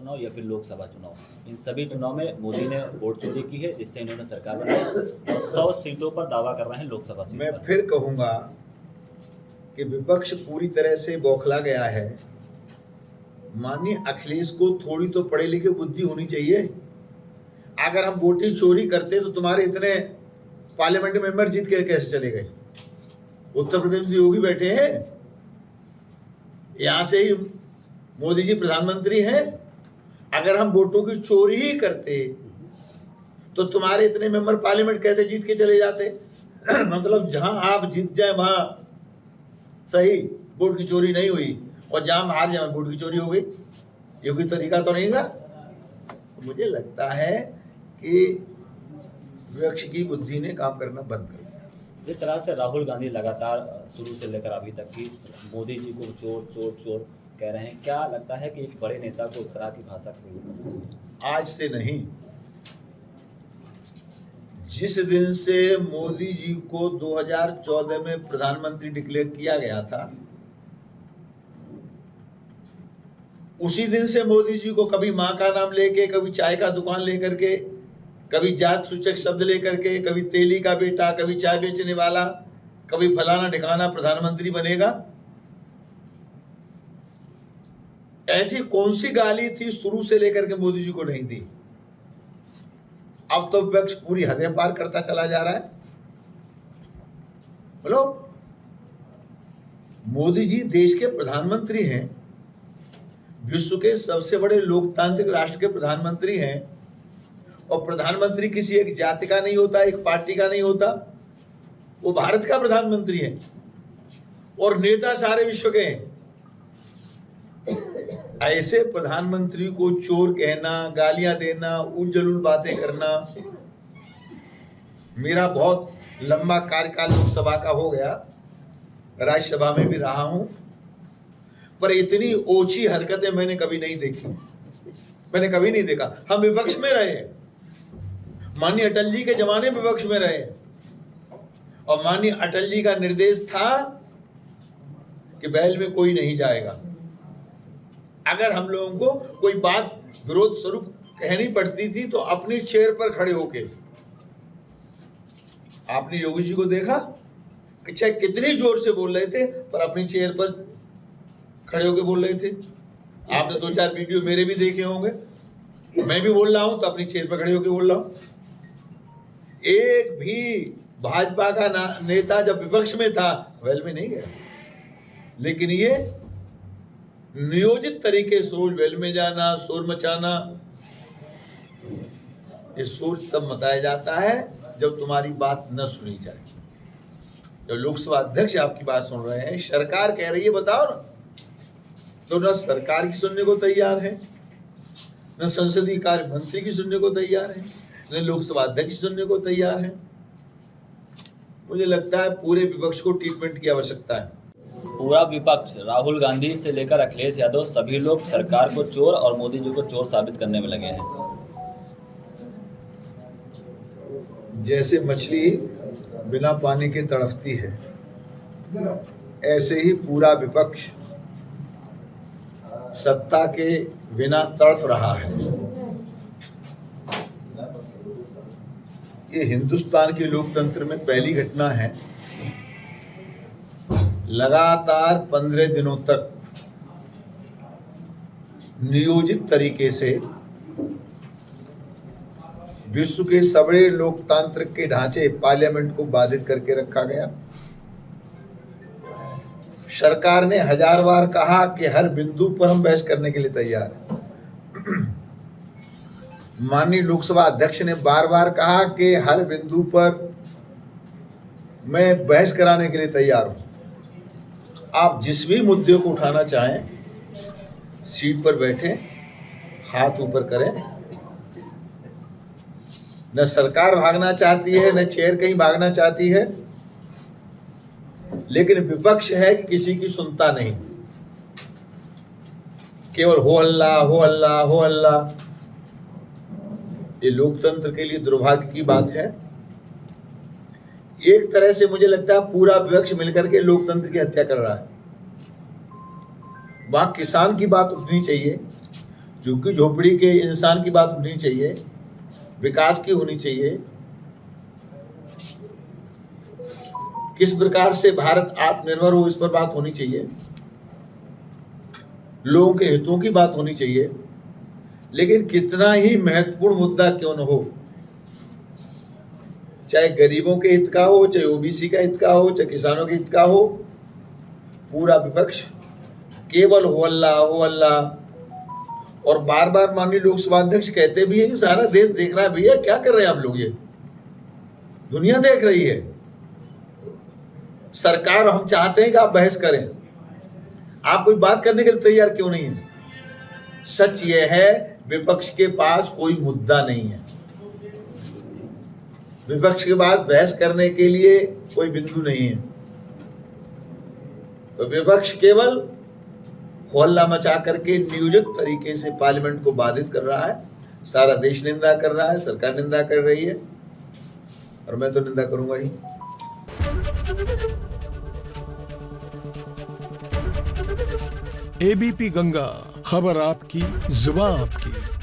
चुनाव या फिर लोकसभा चुनाव, इन सभी चुनाव में मोदी ने वोट चोरी की है, जिससे इन्होंने सरकार बनाई और 100 सीटों पर दावा कर रहे हैं लोकसभा सीट मैं पर। फिर कहूंगा कि विपक्ष पूरी तरह से बौखला गया है। माननीय अखिलेश को थोड़ी तो पढ़े लिखे बुद्धि होनी चाहिए। अगर हम वोटिंग चोरी करते तो तुम्हारे इतने पार्लियामेंट मेंबर जीत के कैसे चले गए? उत्तर प्रदेश में योगी बैठे हैं, यहां से ही मोदी जी प्रधानमंत्री हैं। अगर हम वोटों की चोरी ही करते तो तुम्हारे इतने मेंबर पार्लियामेंट कैसे जीत के चले जाते? मतलब जहां आप जीत जाए वहां सही वोट की चोरी नहीं हुई, और जहां हम हार जाए वोट की चोरी हो गई। ये कोई तरीका तो नहीं ना। मुझे लगता है कि विपक्ष की बुद्धि ने काम करना बंद कर दिया। जिस तरह से राहुल गांधी लगातार शुरू से लेकर अभी तक की मोदी जी को चोर चोर चोर कह रहे हैं, क्या लगता है कि एक बड़े नेता को उस तरह की भाषा का प्रयोग करना चाहिए? आज से नहीं, जिस दिन से मोदी जी को 2014 में प्रधानमंत्री डिक्लेयर किया गया था, उसी दिन से मोदी जी को कभी मां का नाम लेके, कभी चाय का दुकान लेकर के, कभी जात सूचक शब्द लेकर के, कभी तेली का बेटा, कभी चाय बेचने वाला, कभी फलाना ठिकाना प्रधानमंत्री बनेगा। ऐसी कौन सी गाली थी शुरू से लेकर के मोदी जी को नहीं दी? अब तो विपक्ष पूरी हदें पार करता चला जा रहा है। बोलो, मोदी जी देश के प्रधानमंत्री हैं, विश्व के सबसे बड़े लोकतांत्रिक राष्ट्र के प्रधानमंत्री हैं, और प्रधानमंत्री किसी एक जाति का नहीं होता, एक पार्टी का नहीं होता, वो भारत का प्रधानमंत्री है, और नेता सारे विश्व के हैं। ऐसे प्रधानमंत्री को चोर कहना, गालियां देना, उलझुल बातें करना। मेरा बहुत लंबा कार्यकाल लोकसभा का हो गया, राज्यसभा में भी रहा हूं, पर इतनी ओछी हरकतें मैंने कभी नहीं देखी, मैंने कभी नहीं देखा। हम विपक्ष में रहे, माननीय अटल जी के जमाने में विपक्ष में रहे, और माननीय अटल जी का निर्देश था कि बैल में कोई नहीं जाएगा। अगर हम लोगों को कोई बात विरोध स्वरूप कहनी पड़ती थी तो अपनी चेयर पर खड़े होके। आपने योगी जी को देखा कि चाहे कितनी जोर से बोल रहे थे, पर अपनी चेयर पर खड़े होके बोल रहे थे। आपने 2-4 वीडियो मेरे भी देखे होंगे, मैं भी बोल रहा हूं तो अपनी चेयर पर खड़े होके बोल रहा हूं। एक भी भाजपा का नेता जब विपक्ष में था वेल में नहीं गया, लेकिन ये नियोजित तरीके से रोज वेल में जाना, शोर मचाना। ये शोर तब मचाया जाता है जब तुम्हारी बात न सुनी जाए। जब लोकसभा अध्यक्ष आपकी बात सुन रहे हैं, सरकार कह रही है बताओ ना, तो न सरकार की सुनने को तैयार है, न संसदीय कार्य मंत्री की सुनने को तैयार है, न लोकसभा अध्यक्ष सुनने को तैयार है। मुझे लगता है पूरे विपक्ष को ट्रीटमेंट की आवश्यकता है। पूरा विपक्ष राहुल गांधी से लेकर अखिलेश यादव सभी लोग सरकार को चोर और मोदी जी को चोर साबित करने में लगे हैं। जैसे मछली बिना पानी के तड़पती है, ऐसे ही पूरा विपक्ष सत्ता के बिना तड़प रहा है। ये हिंदुस्तान के लोकतंत्र में पहली घटना है। लगातार 15 दिनों तक नियोजित तरीके से विश्व के सबसे लोकतांत्रिक के ढांचे पार्लियामेंट को बाधित करके रखा गया। सरकार ने 1000 बार कहा कि हर बिंदु पर हम बहस करने के लिए तैयार हैं। माननीय लोकसभा अध्यक्ष ने बार बार कहा कि हर बिंदु पर मैं बहस कराने के लिए तैयार हूं। आप जिस भी मुद्दे को उठाना चाहें, सीट पर बैठे हाथ ऊपर करें। न सरकार भागना चाहती है, न चेयर कहीं भागना चाहती है, लेकिन विपक्ष है कि किसी की सुनता नहीं, केवल हो हल्ला हो हल्ला हो हल्ला। ये लोकतंत्र के लिए दुर्भाग्य की बात है। एक तरह से मुझे लगता है पूरा विपक्ष मिलकर के लोकतंत्र की हत्या कर रहा है। वहां किसान की बात उठनी चाहिए, झुग्गी झोपड़ी के इंसान की बात होनी चाहिए, विकास की होनी चाहिए, किस प्रकार से भारत आत्मनिर्भर हो इस पर बात होनी चाहिए, लोगों के हितों की बात होनी चाहिए। लेकिन कितना ही महत्वपूर्ण मुद्दा क्यों न हो, चाहे गरीबों के हित का हो, चाहे ओबीसी का हित का हो, चाहे किसानों के हित का हो, पूरा विपक्ष केवल हो अल्लाह। और बार बार माननीय लोकसभा अध्यक्ष कहते भी हैं कि सारा देश देख रहा है। भैया क्या कर रहे हैं आप लोग, ये दुनिया देख रही है। सरकार, हम चाहते हैं कि आप बहस करें, आप कोई बात करने के लिए तैयार क्यों नहीं है? सच यह है, विपक्ष के पास कोई मुद्दा नहीं है, विपक्ष के पास बहस करने के लिए कोई बिंदु नहीं है। तो विपक्ष केवल हल्ला मचा करके नियोजित तरीके से पार्लियामेंट को बाधित कर रहा है। सारा देश निंदा कर रहा है, सरकार निंदा कर रही है, और मैं तो निंदा करूंगा ही। एबीपी गंगा, खबर आपकी, जुबान आपकी।